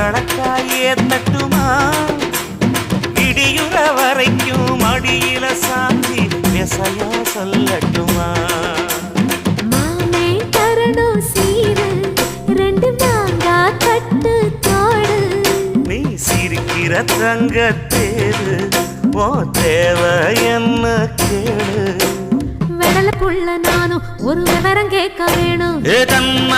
கடக்காயே தட்டுமா இடியுற வரைக்கும் அடியில சாந்தி விசையா சொல்லட்டுமா மாமே தரணும் சீரு ரெண்டு மாங்கா கட்டு தோடு நீ சிரிக்கிற தங்கத்தேரு ஓ தேவை என்ன கேளு வெடல புள்ள நானும் ஒரு விவரம் கேட்க வேணும் ஏ தன்ன